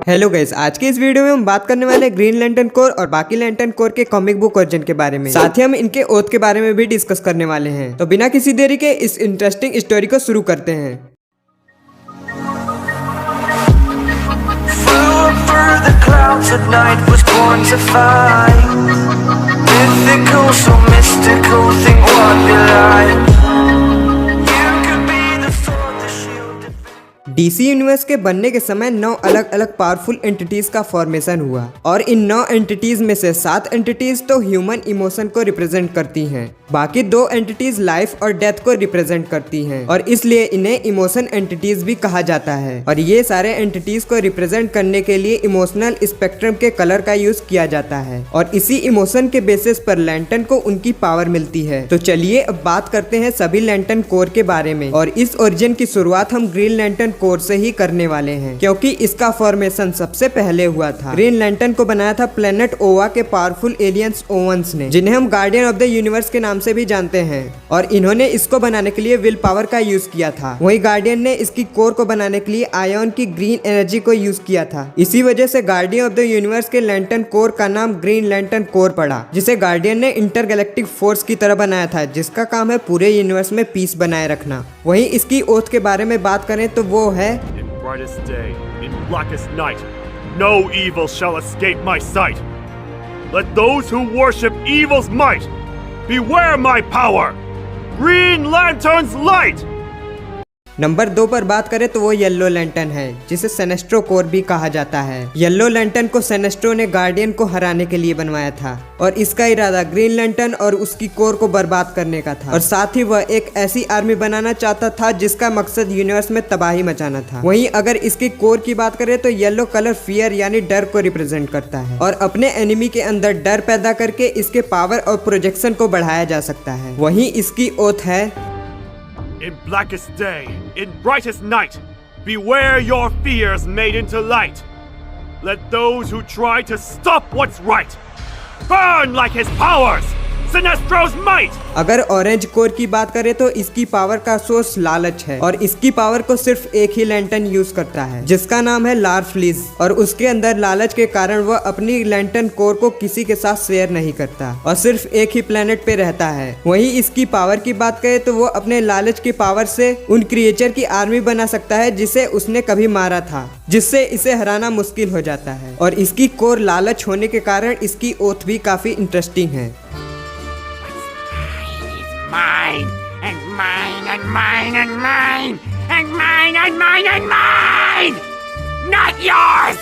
Hello guys, आज के इस वीडियो में हम बात करने वाले हैं ग्रीन लैंटर्न कोर और बाकी लैंटर्न कोर के कॉमिक बुक वर्जन के बारे में। साथ ही हम इनके ओथ के बारे में भी डिस्कस करने वाले हैं। तो बिना किसी देरी के इस इंटरेस्टिंग स्टोरी को शुरू करते हैं। डीसी यूनिवर्स के बनने के समय 9 अलग अलग पावरफुल एंटिटीज का फॉर्मेशन हुआ और इन 9 एंटिटीज में से 7 एंटिटीज तो ह्यूमन इमोशन को रिप्रेजेंट करती हैं। बाकी 2 एंटिटीज लाइफ और डेथ को रिप्रेजेंट करती हैं और इसलिए इन्हें इमोशन एंटिटीज भी कहा जाता है। और ये सारे एंटिटीज को रिप्रेजेंट करने के लिए इमोशनल स्पेक्ट्रम के कलर का यूज किया जाता है और इसी इमोशन के बेसिस पर लैंटर्न को उनकी पावर मिलती है। तो चलिए अब बात करते हैं सभी लैंटर्न कोर के बारे में। और इस ओरिजिन की शुरुआत हम ग्रीन लैंटर्न कोर से ही करने वाले हैं, क्योंकि इसका फॉर्मेशन सबसे पहले हुआ था। ग्रीन लैंटर्न को बनाया था प्लेनेट ओवा के पावरफुल एलियंस ओवंस ने, जिन्हें हम गार्डियन ऑफ द यूनिवर्स के नाम से भी जानते हैं। और इन्होंने इसको बनाने के लिए विल पावर का यूज किया था। वही गार्डियन ने इसकी कोर को बनाने के लिए आयन की ग्रीन एनर्जी को यूज किया था। इसी वजह से गार्डियन ऑफ द यूनिवर्स के लैंटर्न कोर का नाम ग्रीन लैंटर्न कोर पड़ा, जिसे गार्डियन ने इंटरगैलेक्टिक फोर्स की तरह बनाया था, जिसका काम है पूरे यूनिवर्स में पीस बनाए रखना। वहीं इसकी ओथ के बारे में बात करें तो वो है brightest day, in blackest night, no evil shall escape my sight. Let those who worship evil's might beware my power. Green Lantern's light. Number 2 पर बात करें तो वो येलो लैंटर्न है, जिसे सेनेस्ट्रो कोर भी कहा जाता है। येलो लैंटर्न को सेनेस्ट्रो ने गार्डियन को हराने के लिए बनवाया था और इसका इरादा ग्रीन लैंटर्न और उसकी कोर को बर्बाद करने का था। और साथ ही वह एक ऐसी आर्मी बनाना चाहता था जिसका मकसद यूनिवर्स में तबाही मचाना था। वहीं अगर इसकी कोर की बात करें तो येलो कलर फियर यानी डर को रिप्रेजेंट करता है और अपने एनिमी के अंदर डर पैदा करके इसके पावर और प्रोजेक्शन को बढ़ाया जा सकता है। वहीं इसकी ओथ है In blackest day, in brightest night, beware your fears made into light. Let those who try to stop what's right burn like his powers, Sinestro's might. अगर ऑरेंज कोर की बात करें तो इसकी पावर का सोर्स लालच है और इसकी पावर को सिर्फ एक ही लैंटर्न यूज करता है, जिसका नाम है लार्फलिस। और उसके अंदर लालच के कारण वह अपनी लैंटर्न कोर को किसी के साथ शेयर नहीं करता और सिर्फ एक ही प्लेनेट पे रहता है। वहीं इसकी पावर की बात करें तो वो अपने लालच की पावर से उन क्रिएचर की आर्मी बना सकता है जिसे उसने कभी मारा था, जिससे इसे हराना मुश्किल हो जाता है। और इसकी कोर लालच होने के कारण इसकी ओथ भी काफी इंटरेस्टिंग है। Mine and mine and mine and mine and mine and mine and mine, not yours.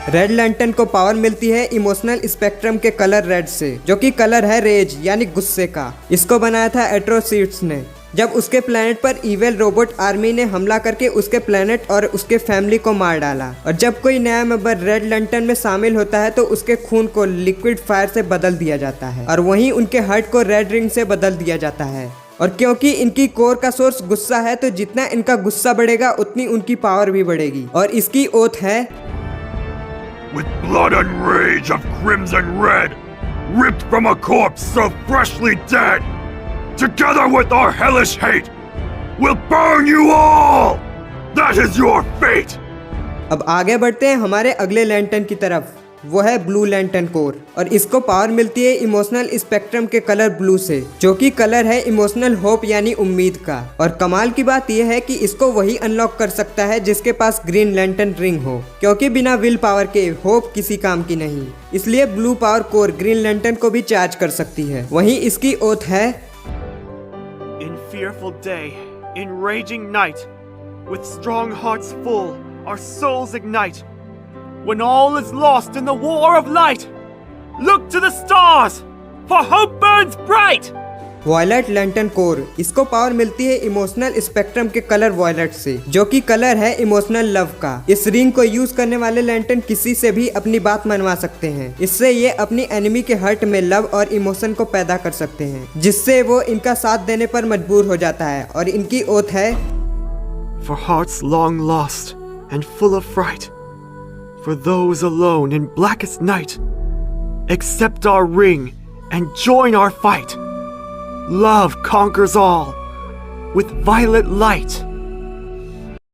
Red lantern को पावर मिलती है इमोशनल स्पेक्ट्रम के कलर रेड से, जो कि कलर है रेज यानी गुस्से का। इसको बनाया था एट्रोसिट्स ने, जब उसके प्लेनेट पर इविल रोबोट आर्मी ने हमला करके उसके प्लेनेट और उसके फैमिली को मार डाला। और जब कोई नया मेंबर रेड लैंटर्न में शामिल होता है तो उसके खून को लिक्विड फायर से बदल दिया जाता है और वहीं उनके हार्ट को रेड रिंग से बदल दिया जाता है। और क्योंकि इनकी कोर का सोर्स गुस्सा है तो जितना इनका गुस्सा बढ़ेगा उतनी उनकी पावर भी बढ़ेगी। और इसकी ओथ है With blood and rage of crimson red, ripped from a corpse so freshly dead, together with our hellish hate, we'll burn you all! That is your fate! अब आगे बढ़ते हैं हमारे अगले लैंटर्न की तरफ। वो है ब्लू लैंटर्न कोर और इसको पावर मिलती है इमोशनल स्पेक्ट्रम के कलर ब्लू से, जो कि कलर है इमोशनल होप यानी उम्मीद का। और कमाल की बात यह है कि इसको वही अनलॉक कर सकता है जिसके पास ग्रीन लैंटर्न रिंग हो, क्योंकि बिना विल पावर के होप किसी काम की नहीं। इसलिए blue power core green lantern को भी चार्ज कर सकती है। वहीं इसकी ओथ है Fearful day, in raging night, with strong hearts full, our souls ignite. When all is lost in the war of light, look to the stars, for hope burns bright. Violet lantern core, इसको power मिलती है emotional spectrum के colour violet से, जो कि colour है emotional love का। इस रिंग को यूज करने वाले लैंटर्न किसी से भी अपनी बात मनवा सकते हैं। इससे ये अपनी एनिमी के हर्ट में लव और इमोशन को पैदा कर सकते हैं, जिससे वो इनका साथ देने पर मजबूर हो जाता है। और इनकी ओथ है For hearts long lost and full of fright, for those alone in blackest night, accept our ring and join our fight. Love conquers all with violet light.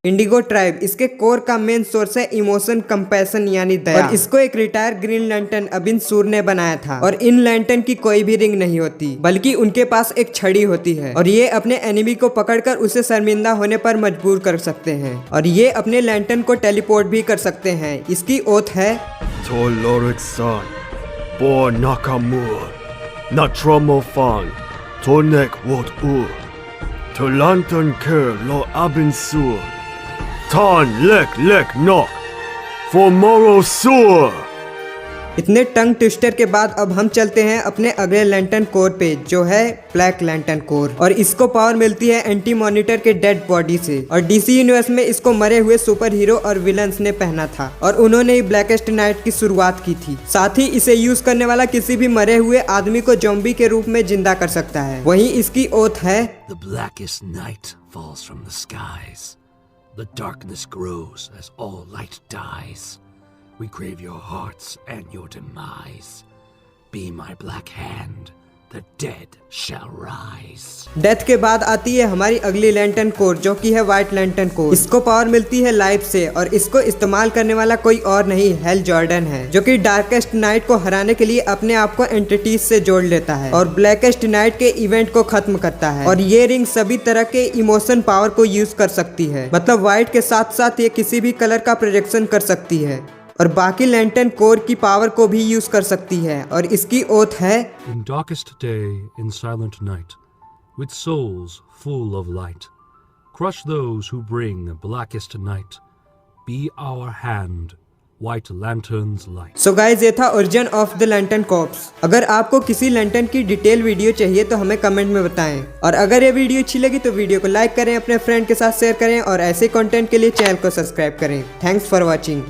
Indigo tribe इसके कोर का main source है emotion, compassion यानी दया। और इसको एक retire green lantern अबिन सूर ने बनाया था। और इन लैंटर्न की कोई भी रिंग नहीं होती, बल्कि उनके पास एक छड़ी होती है और ये अपने एनिमी को पकड़कर उसे शर्मिंदा होने पर मजबूर कर सकते हैं। और ये अपने लैंटर्न को टेलीपोर्ट भी कर सकते हैं। इसकी ओथ है Toloric San, Bo Nakamur, Natromofan, Tonek Wot Ur, Tolantan Ker Lo Abin Sur, Tan Lek Nok, Formoro Sur. इतने टंग ट्विस्टर के बाद अब हम चलते हैं अपने अगले लैंटर्न कोर पे, जो है ब्लैक लैंटर्न कोर। और इसको पावर मिलती है एंटी मॉनिटर के डेड बॉडी से। और डीसी यूनिवर्स में इसको मरे हुए सुपर हीरो और विलन्स ने पहना था और उन्होंने ही ब्लैकेस्ट नाइट की शुरुआत की थी। साथ ही इसे यूज करने वाला किसी भी मरे हुए आदमी को ज़ॉम्बी के रूप में जिंदा कर सकता है। वहीं इसकी ओथ है The blackest night falls from the skies. The darkness grows as all light dies. We crave your hearts and your demise. Be my black hand, the dead shall rise. Death के बाद आती है हमारी अगली lantern core, जो कि है white lantern core. इसको पावर मिलती है लाइफ से और इसको इस्तेमाल करने वाला कोई और नहीं, हेल जॉर्डन है, जो कि डार्केस्ट नाइट को हराने के लिए अपने आप को एंटिटीज से जोड़ लेता है और ब्लैकेस्ट नाइट के इवेंट को खत्म करता है। और ये रिंग सभी तरह के इमोशन पावर को यूज कर सकती है, मतलब व्हाइट के साथ साथ ये किसी भी कलर का प्रोजेक्शन कर सकती है और बाकी लैंटर्न कोर की पावर को भी यूज कर सकती है। और इसकी ओथ है In darkest day, in silent night, with souls full of light, crush those who bring blackest night. Be our hand, white lantern's light. So guys, ये था origin of the lantern corps. अगर आपको किसी lantern की detail video चाहिए तो हमें comment में बताएं। और अगर ये वीडियो अच्छी लगी तो वीडियो को लाइक करें, अपने फ्रेंड के साथ शेयर करें और ऐसे कंटेंट के लिए चैनल को सब्सक्राइब करें। Thanks for watching.